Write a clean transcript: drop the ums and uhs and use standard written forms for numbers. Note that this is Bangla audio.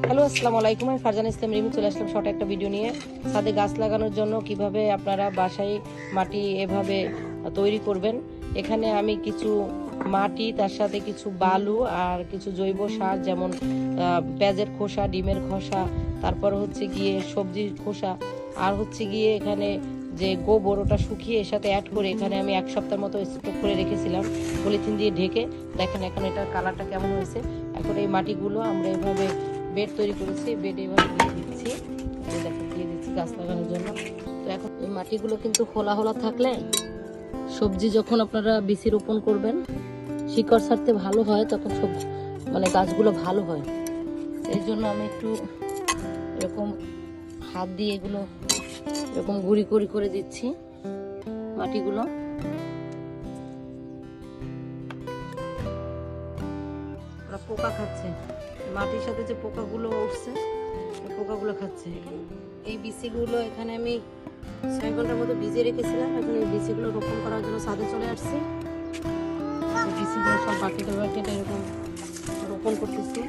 হ্যালো, আসসালামু আলাইকুম। আমি ফারজানা ইসলাম রিমি চলে আসলাম শর্ট একটা ভিডিও নিয়ে। ছাদে গাছ লাগানোর জন্য কিভাবে আপনারা বাসায় মাটি এভাবে তৈরি করবেন। এখানে আমি কিছু মাটি, তার সাথে কিছু বালু আর কিছু জৈব সার, যেমন পেঁয়াজের খোসা, ডিমের খোসা, তারপর হচ্ছে গিয়ে সবজির খোসা, আর হচ্ছে গিয়ে এখানে যে গোবর, ওটা শুকিয়ে এর সাথে অ্যাড করে এখানে আমি 1 সপ্তাহের মতো স্টক করে রেখেছিলাম পলিথিন দিয়ে ঢেকে। দেখেন এখন এটার কালারটা কেমন হয়েছে। এখন এই মাটিগুলো আমরা এভাবে বেড তৈরি করেছি, বেড এভাবে দিয়ে দিচ্ছি, দেখেন দিয়ে দিচ্ছি গাছ লাগানোর জন্য। তো এখন এই মাটিগুলো কিন্তু খোলা খোলা থাকলে সবজি যখন আপনারা বিচি রোপণ করবেন, শিকড় ছাড়তে ভালো হয়, তখন সবজি মানে গাছগুলো ভালো হয়। এই জন্য আমি একটু এরকম হাত দিয়ে এগুলো এরকম গুঁড়ি গুঁড়ি করে দিচ্ছি মাটিগুলো। ওরা পোকা খাচ্ছে, মাটির সাথে যে পোকাগুলো উঠছে পোকাগুলো খাচ্ছে। এই বিচিগুলো এখানে আমি 6 ঘন্টার মতো ভিজিয়ে রেখেছিলাম। এখন এই বিচিগুলো রোপণ করার জন্য ছাদে চলে আসছি। বিচিগুলো সব বাকেটে বাকেটে এরকম রোপণ করতেছি।